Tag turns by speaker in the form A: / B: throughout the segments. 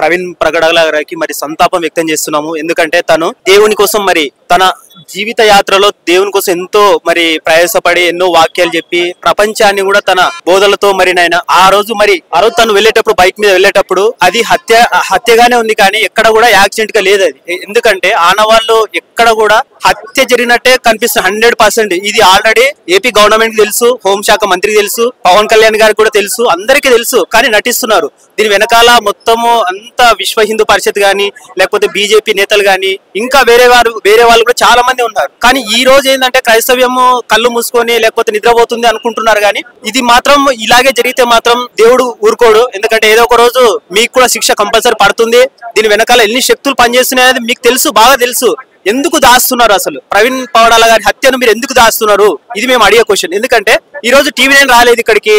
A: ప్రవీణ్ పగడాల గారికి మరి సంతాపం వ్యక్తం చేస్తున్నాము. ఎందుకంటే తను దేవుని కోసం మరి తన జీవిత యాత్రలో దేవుని కోసం ఎంతో మరి ప్రయాసపడి ఎన్నో వాక్యాలు చెప్పి ప్రపంచాన్ని కూడా తన బోధలతో మరి నాయన ఆ రోజు తను వెళ్ళేటప్పుడు బైక్ మీద వెళ్ళేటప్పుడు అది హత్యగానే ఉంది, కానీ ఎక్కడ కూడా యాక్సిడెంట్ గా లేదు. అది ఎందుకంటే ఆనవాళ్ళు ఎక్కడ కూడా హత్య జరిగినట్టే కనిపిస్తుంది 100%. ఇది ఆల్రెడీ ఏపీ గవర్నమెంట్ తెలుసు, హోంశాఖ మంత్రికి తెలుసు, పవన్ కళ్యాణ్ గారికి కూడా తెలుసు, అందరికీ తెలుసు, కానీ నటిస్తున్నారు. దీని వెనకాల మొత్తము అంతా విశ్వ హిందూ పరిషత్ గాని లేకపోతే బీజేపీ నేతలు గాని ఇంకా వేరే వాళ్ళు కూడా చాలా మంది ఉన్నారు. కానీ ఈ రోజు ఏంటంటే క్రైస్తవ్యము కళ్ళు మూసుకొని లేకపోతే నిద్రపోతుంది అనుకుంటున్నారు. కానీ ఇది మాత్రం ఇలాగే జరిగితే మాత్రం దేవుడు ఊరుకోడు. ఎందుకంటే ఏదో ఒక రోజు మీకు కూడా శిక్ష కంపల్సరీ పడుతుంది. దీని వెనకాల ఎన్ని శక్తులు పనిచేస్తున్నాయనేది మీకు తెలుసు, బాగా తెలుసు. ఎందుకు దాస్తున్నారు? అసలు ప్రవీణ్ పగడాల గారి హత్యను మీరు ఎందుకు దాస్తున్నారు? ఇది మేము అడిగే క్వశ్చన్. ఎందుకంటే ఈ రోజు టీవీ నైన్ రాలేదు ఇక్కడికి,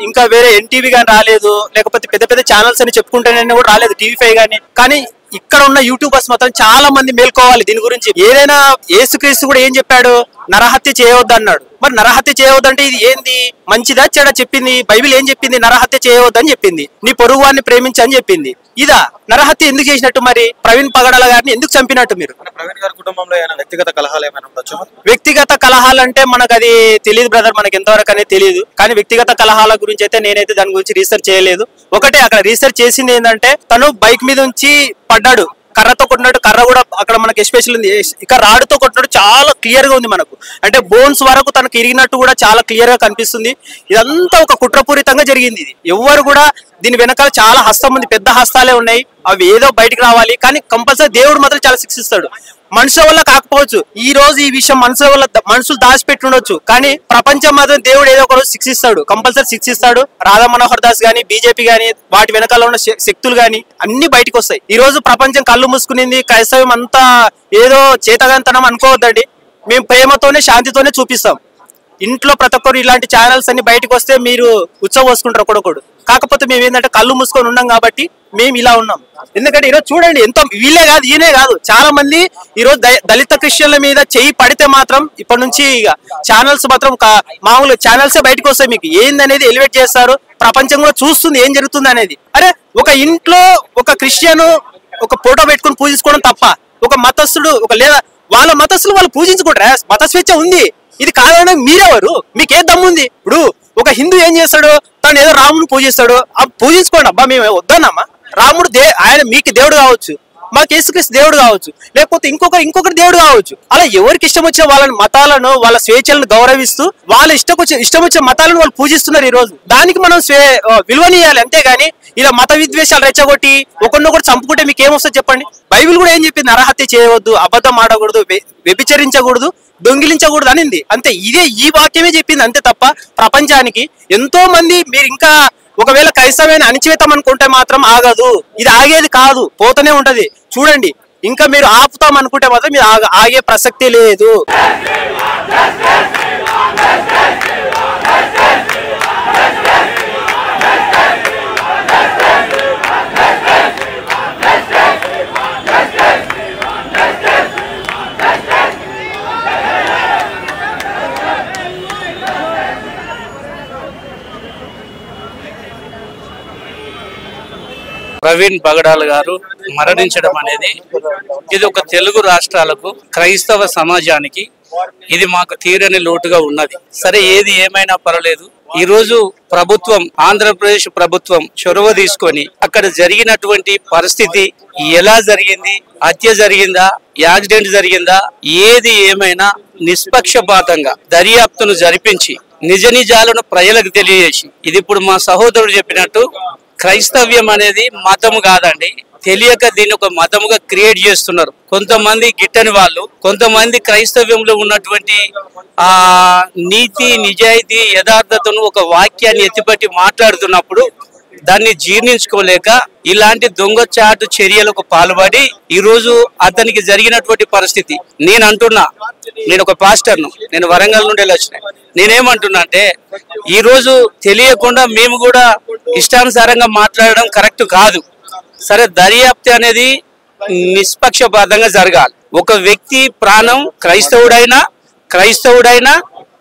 A: ఇంకా వేరే ఎన్టీవీ గాని రాలేదు, లేకపోతే పెద్ద పెద్ద ఛానల్స్ అని చెప్పుకుంటేనే కూడా రాలేదు, టీవీ5 గానీ. కానీ ఇక్కడ ఉన్న యూట్యూబర్స్ మాత్రం చాలా మంది మేల్కోవాలి దీని గురించి. ఏదైనా యేసుక్రీస్తు కూడా ఏం చెప్పాడు? నరహత్య చేయవద్దు అన్నాడు. మరి నరహత్య చేయవద్దంటే ఇది ఏంది? మంచిదా చెడా చెప్పింది? బైబిల్ ఏం చెప్పింది? నరహత్య చేయవద్దని చెప్పింది. నీ పొరుగు వారిని ప్రేమించని చెప్పింది. ఇదా నరహత్య ఎందుకు చేసినట్టు? మరి ప్రవీణ్ పగడాల గారిని ఎందుకు చంపినట్టు? మీరు
B: ప్రవీణ్ గారి కుటుంబంలో వ్యక్తిగత కలహాలు ఏమైనా ఉండొచ్చు?
A: వ్యక్తిగత కలహాలు అంటే మనకు అది తెలియదు బ్రదర్, మనకి ఎంతవరకు అనేది తెలియదు. కానీ వ్యక్తిగత కలహాల గురించి అయితే నేనైతే దాని గురించి రీసెర్చ్ చేయలేదు. ఒకటే అక్కడ రీసెర్చ్ చేసింది ఏంటంటే తను బైక్ మీద నుంచి పడ్డాడు, కర్రతో కొట్టినట్టు. కర్ర కూడా అక్కడ మనకి ఎస్పెషల్ ఉంది. ఇక రాడుతో కొట్టినట్టు చాలా క్లియర్ గా ఉంది మనకు. అంటే బోన్స్ వరకు తనకు ఇరిగినట్టు కూడా చాలా క్లియర్ గా కనిపిస్తుంది. ఇదంతా ఒక కుట్రపూరితంగా జరిగింది. ఇది ఎవరు కూడా దీని వెనకాల చాలా హస్తం ఉంది, పెద్ద హస్తాలే ఉన్నాయి. అవి ఏదో బయటకు రావాలి, కానీ కంపల్సరీ దేవుడు మాత్రం చాలా శిక్షిస్తాడు. మనుషుల వల్ల కాకపోవచ్చు, ఈ రోజు ఈ విషయం మనుషులు దాచిపెట్టి ఉండొచ్చు, కానీ ప్రపంచం మాత్రం దేవుడు ఏదో ఒక రోజు శిక్షిస్తాడు, కంపల్సరీ శిక్షిస్తాడు. రాధా మనోహర్ దాస్ గానీ, బీజేపీ గానీ, వాటి వెనకాల ఉన్న శక్తులు గానీ అన్ని బయటకు వస్తాయి. ఈ రోజు ప్రపంచం కళ్ళు మూసుకునింది. క్రైస్తవం అంతా ఏదో చేతగాంతనం అనుకోవద్దండి. మేము ప్రేమతోనే శాంతితోనే చూపిస్తాం. ఇంట్లో ప్రతి ఒక్కరు ఇలాంటి ఛానల్స్ అన్ని బయటకు వస్తే మీరు ఉత్సవోసుకుంటారు ఒకడొకడు. కాకపోతే మేము ఏంటంటే కళ్ళు మూసుకొని ఉన్నాం కాబట్టి మేము ఇలా ఉన్నాం. ఎందుకంటే ఈరోజు చూడండి, ఎంతో వీళ్ళే కాదు ఈయనే కాదు చాలా మంది ఈరోజు దళిత క్రిస్టియన్ల మీద చెయ్యి పడితే మాత్రం ఇప్పటి నుంచి ఇక ఛానల్స్ మాత్రం మామూలు ఛానల్సే బయటకు వస్తాయి. మీకు ఏందనేది ఎలివేట్ చేస్తారు, ప్రపంచం కూడా చూస్తుంది ఏం జరుగుతుంది అనేది. అరే ఒక ఇంట్లో ఒక క్రిస్టియన్ ఒక ఫోటో పెట్టుకుని పూజించుకోవడం తప్ప, ఒక మతస్థుడు లేదా వాళ్ళ మతస్థులు వాళ్ళు పూజించుకుంటారా? మత స్వేచ్ఛ ఉంది. ఇది కాదని మీరెవరు? మీకేం దమ్ముంది? ఇప్పుడు ఒక హిందూ ఏం చేస్తాడు? తను ఏదో రాముడు పూజిస్తాడు, పూజించుకోండి అబ్బా, మేము వద్దన్నామా? రాముడు ఆయన మీకు దేవుడు కావచ్చు, మాకు యేసుక్రీస్తు దేవుడు కావచ్చు, లేకపోతే ఇంకొకరి దేవుడు కావచ్చు. అలా ఎవరికి ఇష్టం వచ్చిన వాళ్ళ మతాలను వాళ్ళ స్వేచ్ఛలను గౌరవిస్తూ వాళ్ళ ఇష్టం వచ్చిన మతాలను వాళ్ళు పూజిస్తున్నారు. ఈ రోజు దానికి మనం విలువనియాలి, అంతేగాని ఇలా మత విద్వేషాలు రెచ్చగొట్టి ఒకరినొకటి చంపుకుంటే మీకు ఏమొస్తుంది చెప్పండి? బైబిల్ కూడా ఏం చెప్పింది? నరహత్య చేయవద్దు, అబద్ధం ఆడకూడదు, వ్యభిచరించకూడదు, దొంగిలించకూడదు అనింది. అంతే, ఈ వాక్యమే చెప్పింది అంతే తప్ప ప్రపంచానికి ఎంతో మంది మీరు ఇంకా ఒకవేళ క్రైస్తవాన్ని అణిచివేతాం అనుకుంటే మాత్రం ఆగదు. ఇది ఆగేది కాదు, పోతూనే ఉంటది. చూడండి, ఇంకా మీరు ఆపుతాం అనుకుంటే మాత్రం మీరు ఆగే ప్రసక్తి లేదు.
C: ప్రవీణ్ పగడాల గారు మరణించడం అనేది ఇది ఒక తెలుగు రాష్ట్రాలకు, క్రైస్తవ సమాజానికి ఇది మాకు తీరని లోటుగా ఉన్నది. సరే, ఏది ఏమైనా పర్వాలేదు. ఈ రోజు ప్రభుత్వం, ఆంధ్రప్రదేశ్ ప్రభుత్వం చొరవ తీసుకొని అక్కడ జరిగినటువంటి పరిస్థితి ఎలా జరిగింది, హత్య జరిగిందా, యాక్సిడెంట్ జరిగిందా, ఏది ఏమైనా నిష్పక్షపాతంగా దర్యాప్తును జరిపించి నిజ నిజాలను ప్రజలకు తెలియజేసి, ఇది ఇప్పుడు మా సహోదరుడు చెప్పినట్టు క్రైస్తవ్యం అనేది మతము కాదండి. తెలియక దీన్ని ఒక మతముగా క్రియేట్ చేస్తున్నారు కొంతమంది గిట్టని వాళ్ళు. కొంతమంది క్రైస్తవ్యంలో ఉన్నటువంటి నీతి, నిజాయితీ, యథార్థతను ఒక వాక్యాన్ని ఎత్తిపట్టి మాట్లాడుతున్నప్పుడు దాన్ని జీర్ణించుకోలేక ఇలాంటి దొంగచాటు చర్యలకు పాల్పడి ఈ రోజు అతనికి జరిగినటువంటి పరిస్థితి. నేను ఒక పాస్టర్ను, నేను వరంగల్ నుండి వచ్చిన. నేనేమంటున్నా అంటే ఈ రోజు తెలియకుండా మేము కూడా ఇష్టానుసారంగా మాట్లాడడం కరెక్ట్ కాదు. సరే, దర్యాప్తు అనేది నిష్పక్షపాతంగా జరగాలి. ఒక వ్యక్తి ప్రాణం క్రైస్తవుడైనా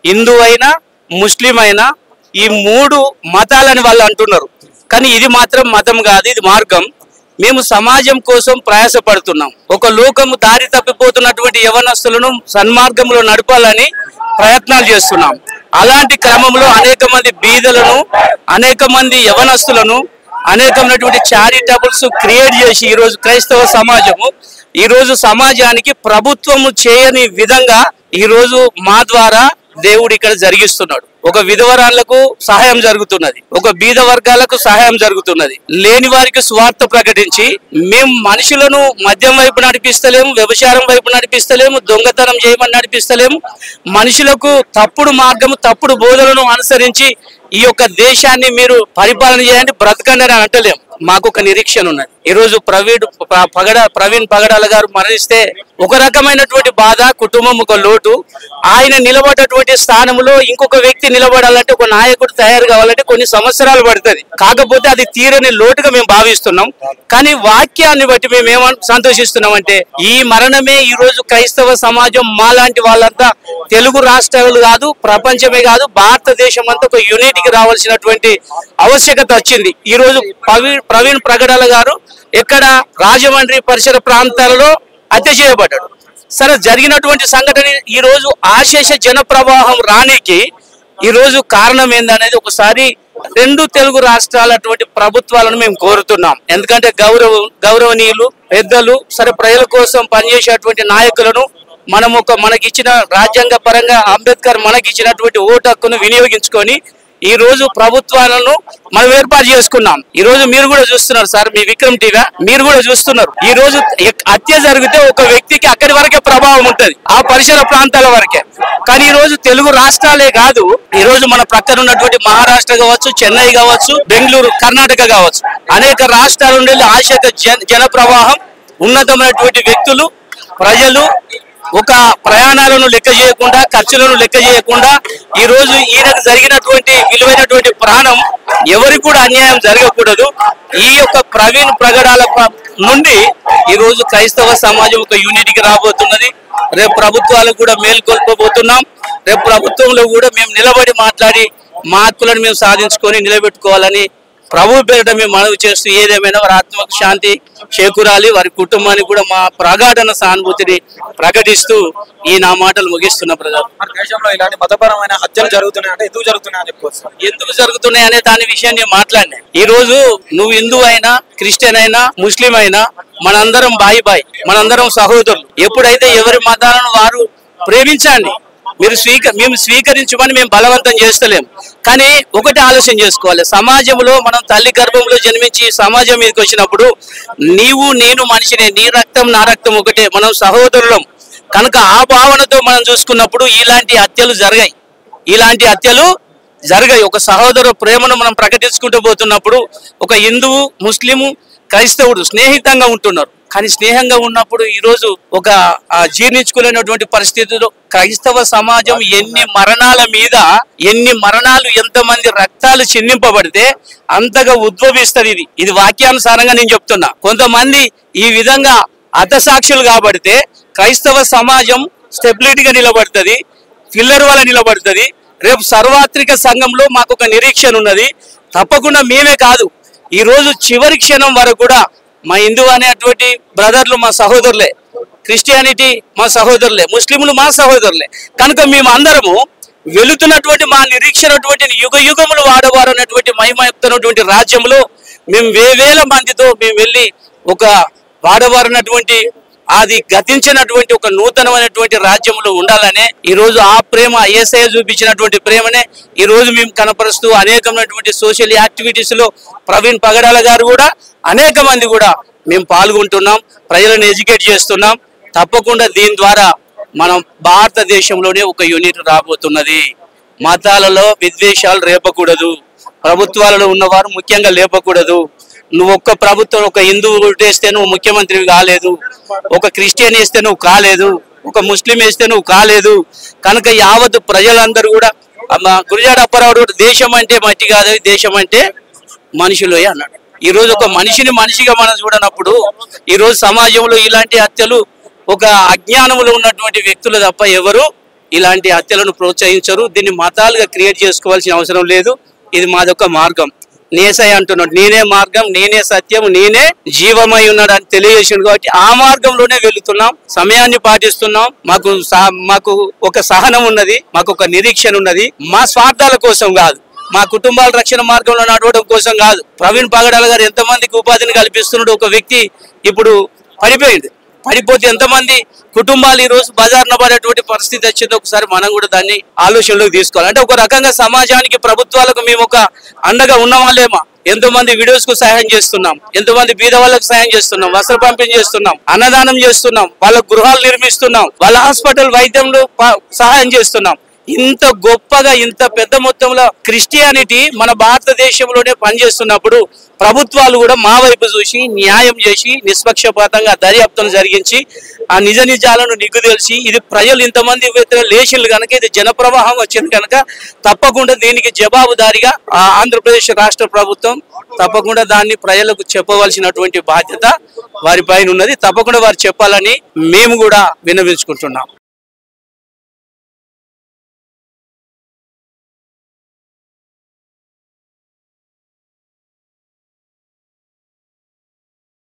C: హిందూ అయినా ముస్లిం అయినా ఈ మూడు మతాలని వాళ్ళు అంటున్నారు. కానీ ఇది మాత్రం మతం కాదు, ఇది మార్గం. మేము సమాజం కోసం ప్రయాసపడుతున్నాం. ఒక లోకము దారి తప్పిపోతున్నటువంటి యవనస్తులను సన్మార్గంలో నడపాలని ప్రయత్నాలు చేస్తున్నాం. అలాంటి క్రమంలో అనేక మంది బీదలను, అనేక మంది యవనస్తులను, అనేకమైనటువంటి చారిటబుల్స్ క్రియేట్ చేసి ఈరోజు క్రైస్తవ సమాజము ఈరోజు సమాజానికి ప్రభుత్వము చేయని విధంగా ఈరోజు మా ద్వారా దేవుడు ఇక్కడ జరిగిస్తున్నాడు. ఒక విధవరాళ్లకు సహాయం జరుగుతున్నది, ఒక బీద వర్గాలకు సహాయం జరుగుతున్నది. లేని వారికి స్వార్థ ప్రకటించి మేము మనుషులను మద్యం వైపు నడిపిస్తలేము, వ్యభిచారం వైపు నడిపిస్తలేము, దొంగతనం చేయమని నడిపిస్తలేము. మనుషులకు తప్పుడు మార్గము, తప్పుడు బోధనలను అనుసరించి ఈ యొక్క దేశాన్ని మీరు పరిపాలన చేయండి, బ్రతకండి అని అంటలేము. మాకు ఒక నిరీక్షణ ఉన్నది. ఈరోజు ప్రవీణ్ పగడాల గారు మరణిస్తే ఒక రకమైనటువంటి బాధ, కుటుంబం ఒక లోటు. ఆయన నిలబడేటువంటి స్థానంలో ఇంకొక వ్యక్తి నిలబడాలంటే, ఒక నాయకుడు తయారు కావాలంటే కొన్ని సంవత్సరాలు పడుతుంది. కాకపోతే అది తీరని లోటుగా మేము భావిస్తున్నాం. కానీ వాక్యాన్ని బట్టి మేము ఏమని సంతోషిస్తున్నాం అంటే, ఈ మరణమే ఈ రోజు క్రైస్తవ సమాజం మాలాంటి వాళ్ళంతా తెలుగు రాష్ట్రాలు కాదు, ప్రపంచమే కాదు, భారతదేశం అంతా ఒక యూనిటీకి రావాల్సినటువంటి ఆవశ్యకత వచ్చింది. ఈ రోజు ప్రవీణ్ పగడాల గారు ఎక్కడ రాజమండ్రి పరిసర ప్రాంతాలలో హత్య చేయబడ్డాడు. సరే, జరిగినటువంటి సంఘటన ఈ రోజు ఆశేష జన ప్రవాహం రానికి ఈ రోజు కారణం ఏందనేది ఒకసారి రెండు తెలుగు రాష్ట్రాలటువంటి ప్రభుత్వాలను మేము కోరుతున్నాం. ఎందుకంటే గౌరవనీయులు పెద్దలు, సరే ప్రజల కోసం పనిచేసేటువంటి నాయకులను మనకిచ్చిన రాజ్యాంగ పరంగా అంబేద్కర్ మనకిచ్చినటువంటి ఓటు హక్కును వినియోగించుకొని ఈ రోజు ప్రభుత్వాలను మనం ఏర్పాటు చేసుకున్నాం. ఈ రోజు మీరు కూడా చూస్తున్నారు సార్, మీ విక్రమ్ టీవీ మీరు కూడా చూస్తున్నారు. ఈ రోజు హత్య జరిగితే ఒక వ్యక్తికి అక్కడి వరకే ప్రభావం ఉంటది, ఆ పరిసర ప్రాంతాల వరకే. కానీ ఈ రోజు తెలుగు రాష్ట్రాలే కాదు, ఈ రోజు మన ప్రక్కన ఉన్నటువంటి మహారాష్ట్ర కావచ్చు, చెన్నై కావచ్చు, బెంగళూరు, కర్ణాటక కావచ్చు, అనేక రాష్ట్రాల నుండి ఆశక జన ప్రవాహం, ఉన్నతమైనటువంటి వ్యక్తులు, ప్రజలు ఒక ప్రయాణాలను లెక్క చేయకుండా, ఖర్చులను లెక్క చేయకుండా ఈ రోజు ఈయనకు జరిగినటువంటి విలువైనటువంటి ప్రాణం ఎవరికి కూడా అన్యాయం జరగకూడదు. ఈ యొక్క ప్రవీణ్ పగడాల నుండి ఈ రోజు క్రైస్తవ సమాజం ఒక యూనిటీకి రాబోతున్నది. రేపు ప్రభుత్వాలకు కూడా మేల్కొల్పబోతున్నాం. రేపు ప్రభుత్వంలో కూడా మేము నిలబడి మాట్లాడి మా హక్కులను మేము సాధించుకొని నిలబెట్టుకోవాలని ప్రభు పేరిట మేము మనవి చేస్తూ, ఏదేమైనా వారి ఆత్మకు శాంతి చేకూరాలి, వారి కుటుంబానికి కూడా మా ప్రగాఢన సానుభూతిని ప్రకటిస్తూ ఈ నా మాటలు ముగిస్తున్న ప్రజలు.
B: దేశంలో ఇలాంటి మతపరమైన హత్యలు జరుగుతున్నాయంటే ఎందుకు జరుగుతున్నాయని చెప్పుకోవచ్చు.
C: ఎందుకు జరుగుతున్నాయి అనే దాని విషయాన్ని మాట్లాడినా. ఈ రోజు నువ్వు హిందూ అయినా, క్రిస్టియన్ అయినా, ముస్లిం అయినా మనందరం బాయి, మనందరం సహోదరులు. ఎప్పుడైతే ఎవరి మతాలను వారు ప్రేమించండి, మేము స్వీకరించమని మేము బలవంతం చేస్తలేము. కానీ ఒకటి ఆలోచన చేసుకోవాలి, సమాజంలో మనం తల్లి గర్భంలో జన్మించి సమాజం మీదకి వచ్చినప్పుడు నీవు నేను మనిషినే, నీ రక్తం నా రక్తం ఒకటే, మనం సహోదరులం. కనుక ఆ భావనతో మనం చూసుకున్నప్పుడు ఇలాంటి హత్యలు జరిగాయి. ఒక సహోదర ప్రేమను మనం ప్రకటించుకుంటూ పోతున్నప్పుడు ఒక హిందువు, ముస్లిము, క్రైస్తవుడు స్నేహితంగా ఉంటున్నారు. కానీ స్నేహంగా ఉన్నప్పుడు ఈ రోజు ఒక జీర్ణించుకోలేనటువంటి పరిస్థితుల్లో క్రైస్తవ సమాజం ఎన్ని మరణాలు ఎంతమంది రక్తాలు చిందింపబడితే అంతగా ఉద్భవిస్తుంది. ఇది వాక్యానుసారంగా నేను చెప్తున్నా. కొంతమంది ఈ విధంగా హతసాక్షులు కాబడితే క్రైస్తవ సమాజం స్టెబిలిటీగా నిలబడుతుంది, పిల్లర్ వల్ల నిలబడుతుంది. రేపు సార్వత్రిక సంఘంలో మాకు ఒక నిరీక్షణ ఉన్నది. తప్పకుండా మేమే కాదు, ఈ రోజు చివరి క్షణం వరకు కూడా మా హిందూ అనేటువంటి బ్రదర్లు మా సహోదరులే, క్రిస్టియానిటీ మా సహోదరులే, ముస్లింలు మా సహోదరులే. కనుక మేము అందరము వెళుతున్నటువంటి మా నిరీక్షణటువంటి యుగములు వాడవారు అనేటువంటి మహిమయుక్తమైనటువంటి రాజ్యంలో మేము వేవేల మందితో మేము వెళ్ళి ఒక వాడవారినటువంటి అది గతించినటువంటి ఒక నూతనమైనటువంటి రాజ్యంలో ఉండాలనే ఈ రోజు ఆ ప్రేమ యేసయ్య చూపించినటువంటి ప్రేమనే ఈ రోజు మేము కనపరుస్తూ అనేకమైనటువంటి సోషల్ యాక్టివిటీస్ లో ప్రవీణ్ పగడాల గారు కూడా అనేక మంది కూడా మేము పాల్గొంటున్నాం, ప్రజలను ఎడ్యుకేట్ చేస్తున్నాం. తప్పకుండా దీని ద్వారా మనం భారతదేశంలోనే ఒక యూనిట్ రాబోతున్నది. మతాలలో విద్వేషాలు రేపకూడదు, ప్రభుత్వాలలో ఉన్నవారు ముఖ్యంగా లేపకూడదు. నువ్వు ఒక్క ప్రభుత్వం, ఒక హిందూ వేస్తే నువ్వు ముఖ్యమంత్రివి కాలేదు, ఒక క్రిస్టియన్ వేస్తే నువ్వు కాలేదు, ఒక ముస్లిం వేస్తే నువ్వు కాలేదు. కనుక యావత్ ప్రజలందరూ కూడా గురజాడ అప్పారావు దేశం అంటే మట్టి కాదు, దేశం అంటే మనుషులే అన్నాడు. ఈ రోజు ఒక మనిషిగా మనం చూడనప్పుడు ఈ రోజు సమాజంలో ఇలాంటి హత్యలు ఒక అజ్ఞానంలో ఉన్నటువంటి వ్యక్తులు తప్ప ఎవరు ఇలాంటి హత్యలను ప్రోత్సహించరు. దీన్ని మతాలుగా క్రియేట్ చేసుకోవాల్సిన అవసరం లేదు. ఇది మాదొక మార్గం. నేసయ్య అంటున్నాడు, నేనే మార్గం, నేనే సత్యం, నేనే జీవమై ఉన్నాడు అని తెలియజేసిండు. కాబట్టి ఆ మార్గంలోనే వెళుతున్నాం, సమయాన్ని పాటిస్తున్నాం. మాకు ఒక సహనం ఉన్నది, మాకు ఒక నిరీక్షణ ఉన్నది. మా స్వార్థాల కోసం కాదు, మా కుటుంబాల రక్షణ మార్గంలో నడవడం కోసం కాదు. ప్రవీణ్ పగడాల గారు ఎంతమందికి ఉపాధిని కల్పిస్తున్నాడు. ఒక వ్యక్తి ఇప్పుడు పడిపోతే ఎంతమంది కుటుంబాలు ఈ రోజు బజార్న పడేటువంటి పరిస్థితి వచ్చిందో ఒకసారి మనం కూడా దాన్ని ఆలోచనలోకి తీసుకోవాలి. అంటే ఒక రకంగా సమాజానికి, ప్రభుత్వాలకు మేము ఒక అండగా ఉన్న వాళ్ళేమా. ఎంతో మంది వీడియోస్ కు సహాయం చేస్తున్నాం, ఎంతో మంది బీద వాళ్ళకు సహాయం చేస్తున్నాం, వస్త్ర పంపిణీ చేస్తున్నాం, అన్నదానం చేస్తున్నాం, వాళ్ళ గృహాలు నిర్మిస్తున్నాం, వాళ్ళ హాస్పిటల్ వైద్యంలో సహాయం చేస్తున్నాం. ఇంత గొప్పగా ఇంత పెద్ద మొత్తంలో క్రిస్టియానిటీ మన భారతదేశంలోనే పనిచేస్తున్నప్పుడు ప్రభుత్వాలు కూడా మా వైపు చూసి న్యాయం చేసి నిష్పక్షపాతంగా దర్యాప్తును జరిగించి ఆ నిజ నిజాలను నిగ్గు తెలిసి ఇది ప్రజలు ఇంతమంది లేచిళ్ళు కనుక, ఇది జనప్రవాహం వచ్చింది కనుక తప్పకుండా దీనికి జవాబుదారిగా ఆంధ్రప్రదేశ్ రాష్ట్ర ప్రభుత్వం తప్పకుండా దాన్ని ప్రజలకు చెప్పవలసినటువంటి బాధ్యత వారి పైన ఉన్నది. తప్పకుండా వారు చెప్పాలని మేము కూడా విన్నవించుకుంటున్నాం.